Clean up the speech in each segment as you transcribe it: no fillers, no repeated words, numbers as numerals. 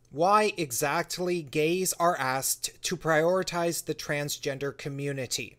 Why exactly gays are asked to prioritize the transgender community.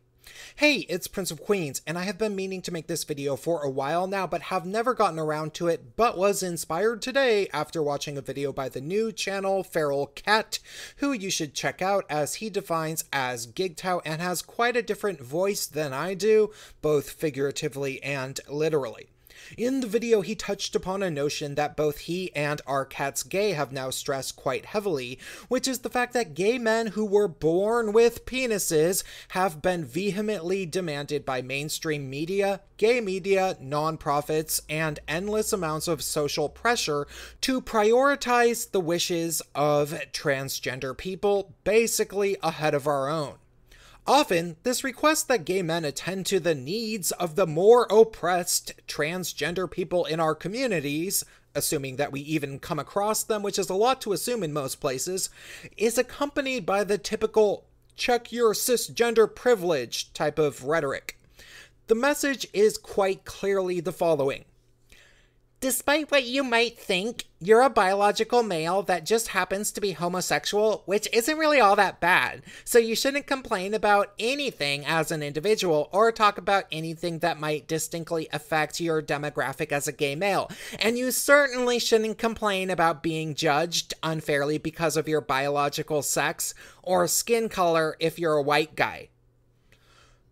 Hey, it's Prince of Queens, and I have been meaning to make this video for a while now, but have never gotten around to it, but was inspired today after watching a video by the new channel Feral Cat, who you should check out as he defines as GigTow and has quite a different voice than I do, both figuratively and literally. In the video, he touched upon a notion that both he and our Cat's Gay have now stressed quite heavily, which is the fact that gay men who were born with penises have been vehemently demanded by mainstream media, gay media, nonprofits, and endless amounts of social pressure to prioritize the wishes of transgender people, basically ahead of our own. Often, this requests that gay men attend to the needs of the more oppressed transgender people in our communities, assuming that we even come across them, which is a lot to assume in most places, is accompanied by the typical check your cisgender privilege type of rhetoric. The message is quite clearly the following. Despite what you might think, you're a biological male that just happens to be homosexual, which isn't really all that bad, so you shouldn't complain about anything as an individual or talk about anything that might distinctly affect your demographic as a gay male, and you certainly shouldn't complain about being judged unfairly because of your biological sex or skin color if you're a white guy.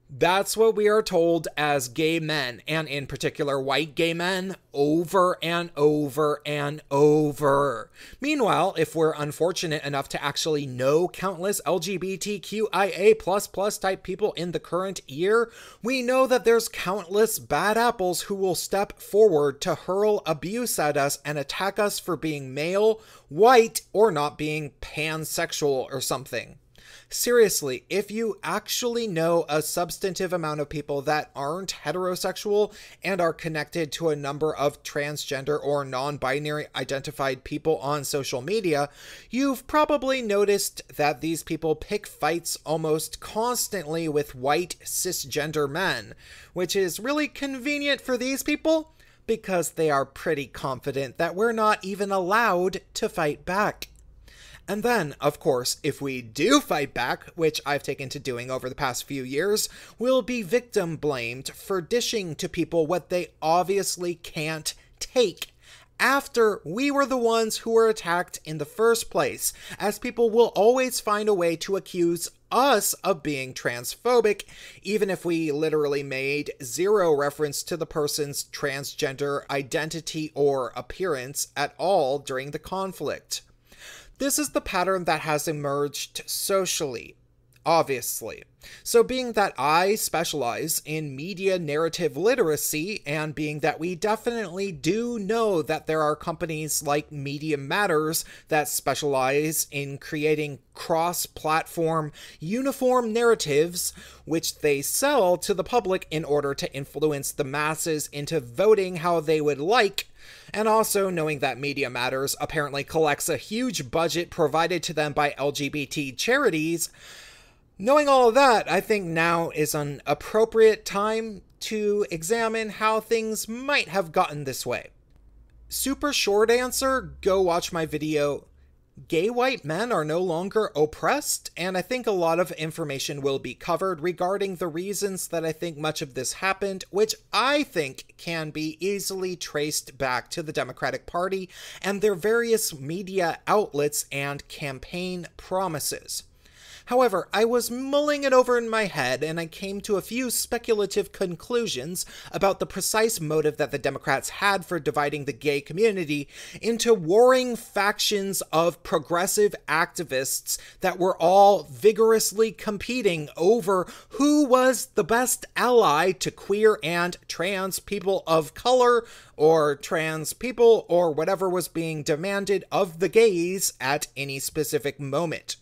That's what we are told as gay men, and in particular white gay men, over and over and over. Meanwhile, if we're unfortunate enough to actually know countless LGBTQIA++ type people in the current year, we know that there's countless bad apples who will step forward to hurl abuse at us and attack us for being male, white, or not being pansexual or something. Seriously, if you actually know a substantive amount of people that aren't heterosexual and are connected to a number of transgender or non-binary identified people on social media, you've probably noticed that these people pick fights almost constantly with white cisgender men, which is really convenient for these people because they are pretty confident that we're not even allowed to fight back. And then, of course, if we do fight back, which I've taken to doing over the past few years, we'll be victim blamed for dishing to people what they obviously can't take after we were the ones who were attacked in the first place, as people will always find a way to accuse us of being transphobic, even if we literally made zero reference to the person's transgender identity or appearance at all during the conflict. This is the pattern that has emerged socially, obviously. So being that I specialize in media narrative literacy, and being that we definitely do know that there are companies like Media Matters that specialize in creating cross-platform, uniform narratives, which they sell to the public in order to influence the masses into voting how they would like, and also knowing that Media Matters apparently collects a huge budget provided to them by LGBT charities, knowing all of that, I think now is an appropriate time to examine how things might have gotten this way. Super short answer, go watch my video. Gay white men are no longer oppressed, and I think a lot of information will be covered regarding the reasons that I think much of this happened, which I think can be easily traced back to the Democratic Party and their various media outlets and campaign promises. However, I was mulling it over in my head, and I came to a few speculative conclusions about the precise motive that the Democrats had for dividing the gay community into warring factions of progressive activists that were all vigorously competing over who was the best ally to queer and trans people of color, or trans people, or whatever was being demanded of the gays at any specific moment.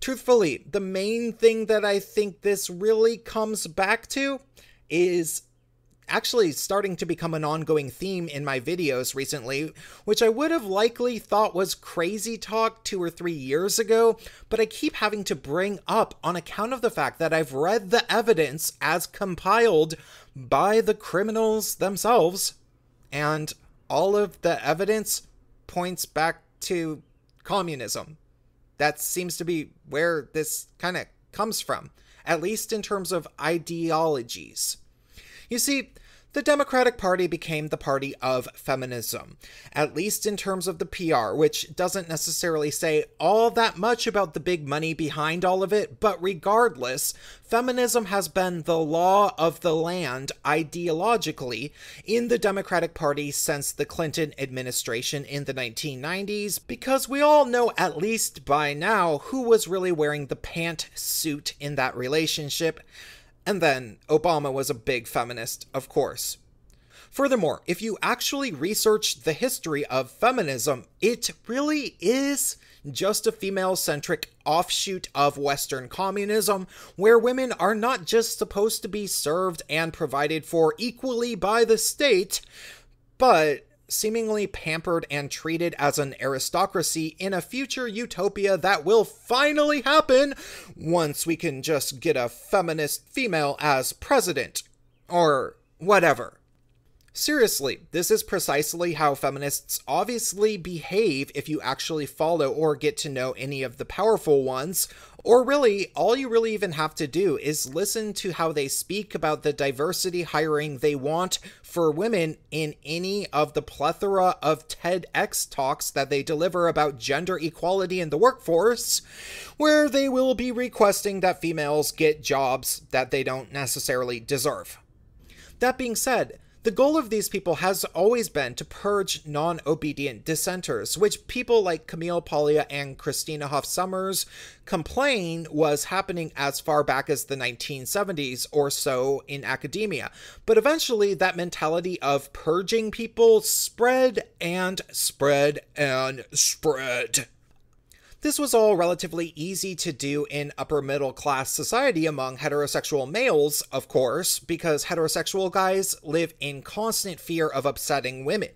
Truthfully, the main thing that I think this really comes back to is actually starting to become an ongoing theme in my videos recently, which I would have likely thought was crazy talk 2 or 3 years ago, but I keep having to bring up on account of the fact that I've read the evidence as compiled by the criminals themselves, and all of the evidence points back to communism. That seems to be where this kind of comes from, at least in terms of ideologies. You see, the Democratic Party became the party of feminism, at least in terms of the PR, which doesn't necessarily say all that much about the big money behind all of it, but regardless, feminism has been the law of the land ideologically in the Democratic Party since the Clinton administration in the 1990s, because we all know at least by now who was really wearing the pantsuit in that relationship. And then, Obama was a big feminist, of course. Furthermore, if you actually research the history of feminism, it really is just a female-centric offshoot of Western communism, where women are not just supposed to be served and provided for equally by the state, but seemingly pampered and treated as an aristocracy in a future utopia that will finally happen once we can just get a feminist female as president, or whatever. Seriously, this is precisely how feminists obviously behave if you actually follow or get to know any of the powerful ones, or really, all you really even have to do is listen to how they speak about the diversity hiring they want for women in any of the plethora of TEDx talks that they deliver about gender equality in the workforce, where they will be requesting that females get jobs that they don't necessarily deserve. That being said, the goal of these people has always been to purge non-obedient dissenters, which people like Camille Paglia and Christina Hoff Sommers complain was happening as far back as the 1970s or so in academia. But eventually that mentality of purging people spread and spread and spread. This was all relatively easy to do in upper middle class society among heterosexual males, of course, because heterosexual guys live in constant fear of upsetting women.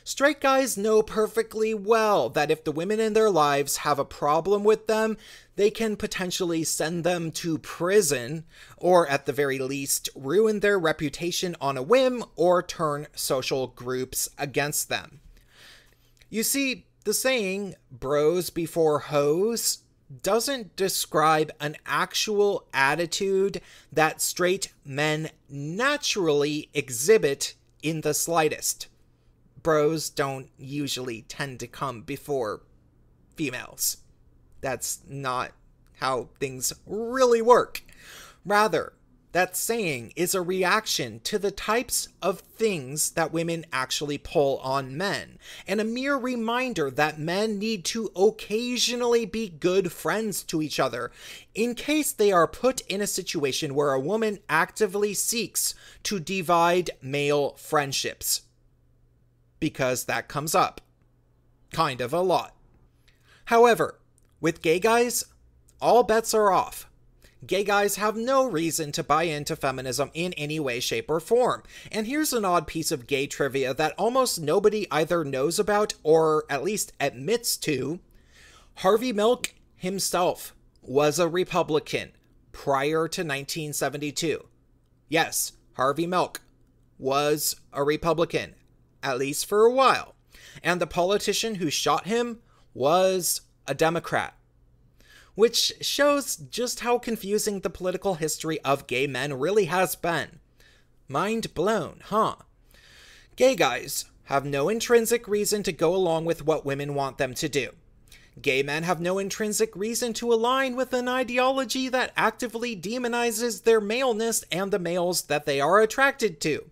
Straight guys know perfectly well that if the women in their lives have a problem with them, they can potentially send them to prison, or at the very least, ruin their reputation on a whim or turn social groups against them. You see, the saying, bros before hoes, doesn't describe an actual attitude that straight men naturally exhibit in the slightest. Bros don't usually tend to come before females. That's not how things really work. Rather, that saying is a reaction to the types of things that women actually pull on men, and a mere reminder that men need to occasionally be good friends to each other, in case they are put in a situation where a woman actively seeks to divide male friendships. Because that comes up. Kind of a lot. However, with gay guys, all bets are off. Gay guys have no reason to buy into feminism in any way, shape, or form. And here's an odd piece of gay trivia that almost nobody either knows about or at least admits to. Harvey Milk himself was a Republican prior to 1972. Yes, Harvey Milk was a Republican, at least for a while. And the politician who shot him was a Democrat. Which shows just how confusing the political history of gay men really has been. Mind blown, huh? Gay guys have no intrinsic reason to go along with what women want them to do. Gay men have no intrinsic reason to align with an ideology that actively demonizes their maleness and the males that they are attracted to.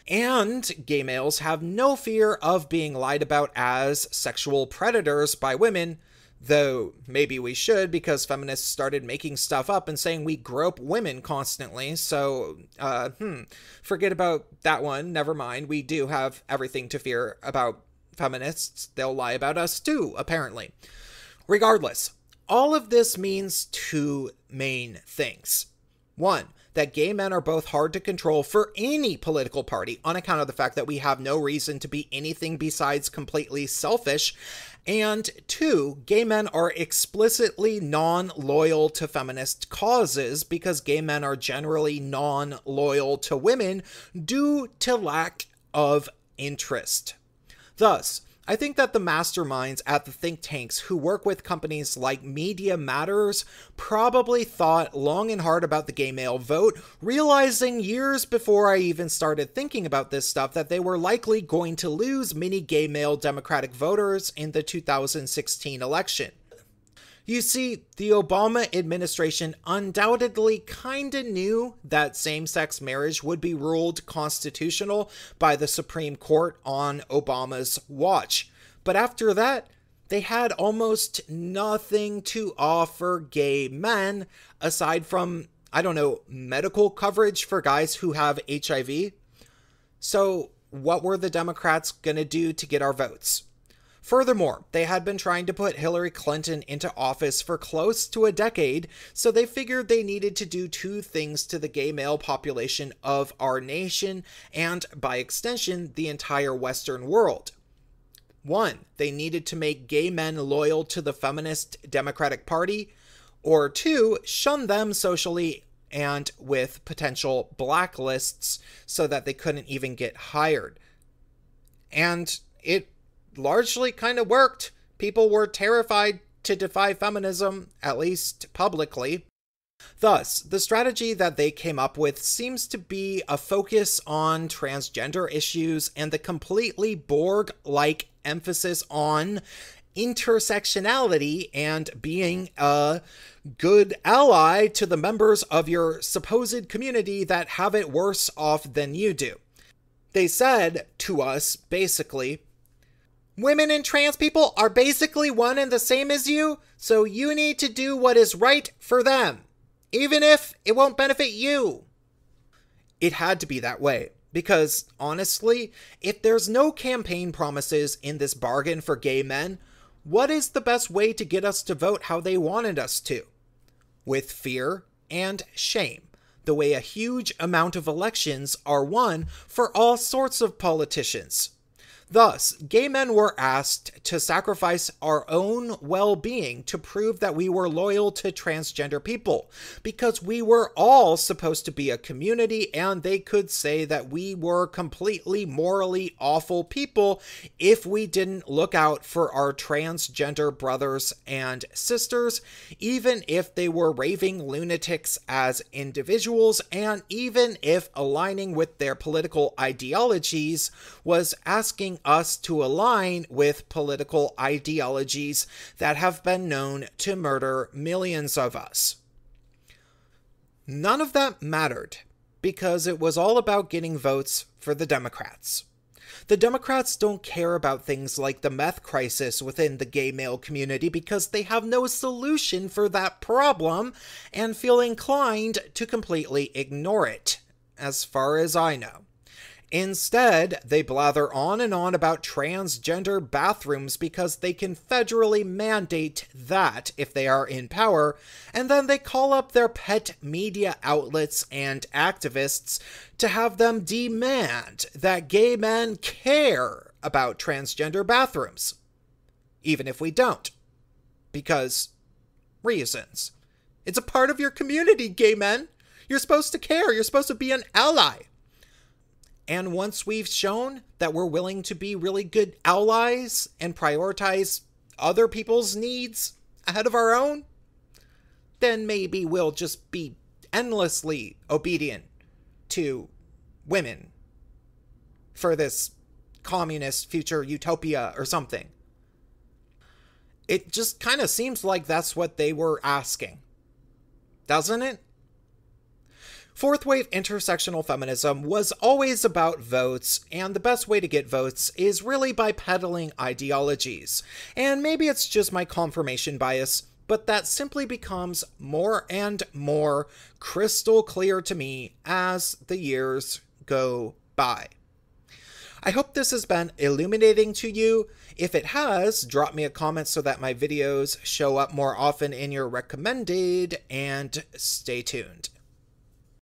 And gay males have no fear of being lied about as sexual predators by women, though maybe we should, because feminists started making stuff up and saying we grope women constantly, so, forget about that one, never mind, we do have everything to fear about feminists, they'll lie about us too, apparently. Regardless, all of this means two main things. One, that gay men are both hard to control for any political party on account of the fact that we have no reason to be anything besides completely selfish. And two, gay men are explicitly non-loyal to feminist causes because gay men are generally non-loyal to women due to lack of interest. Thus, I think that the masterminds at the think tanks who work with companies like Media Matters probably thought long and hard about the gay male vote, realizing years before I even started thinking about this stuff that they were likely going to lose many gay male Democratic voters in the 2016 election. You see, the Obama administration undoubtedly kinda knew that same-sex marriage would be ruled constitutional by the Supreme Court on Obama's watch. But after that, they had almost nothing to offer gay men, aside from, I don't know, medical coverage for guys who have HIV. So, what were the Democrats gonna do to get our votes? Furthermore, they had been trying to put Hillary Clinton into office for close to a decade, so they figured they needed to do two things to the gay male population of our nation, and by extension, the entire Western world. One, they needed to make gay men loyal to the feminist Democratic Party, or two, shun them socially and with potential blacklists so that they couldn't even get hired. And it largely kind of worked. People were terrified to defy feminism, at least publicly. Thus, the strategy that they came up with seems to be a focus on transgender issues and the completely Borg-like emphasis on intersectionality and being a good ally to the members of your supposed community that have it worse off than you do. They said to us, basically, women and trans people are basically one and the same as you, so you need to do what is right for them, even if it won't benefit you. It had to be that way, because honestly, if there's no campaign promises in this bargain for gay men, what is the best way to get us to vote how they wanted us to? With fear and shame, the way a huge amount of elections are won for all sorts of politicians. Thus, gay men were asked to sacrifice our own well-being to prove that we were loyal to transgender people, because we were all supposed to be a community, and they could say that we were completely morally awful people if we didn't look out for our transgender brothers and sisters, even if they were raving lunatics as individuals, and even if aligning with their political ideologies was asking us to align with political ideologies that have been known to murder millions of us. None of that mattered, because it was all about getting votes for the Democrats. The Democrats don't care about things like the meth crisis within the gay male community because they have no solution for that problem and feel inclined to completely ignore it, as far as I know. Instead, they blather on and on about transgender bathrooms because they can federally mandate that if they are in power, and then they call up their pet media outlets and activists to have them demand that gay men care about transgender bathrooms, even if we don't. Because reasons. It's a part of your community, gay men. You're supposed to care. You're supposed to be an ally. And once we've shown that we're willing to be really good allies and prioritize other people's needs ahead of our own, then maybe we'll just be endlessly obedient to women for this communist future utopia or something. It just kind of seems like that's what they were asking, doesn't it? Fourth wave intersectional feminism was always about votes, and the best way to get votes is really by peddling ideologies. And maybe it's just my confirmation bias, but that simply becomes more and more crystal clear to me as the years go by. I hope this has been illuminating to you. If it has, drop me a comment so that my videos show up more often in your recommended, and stay tuned.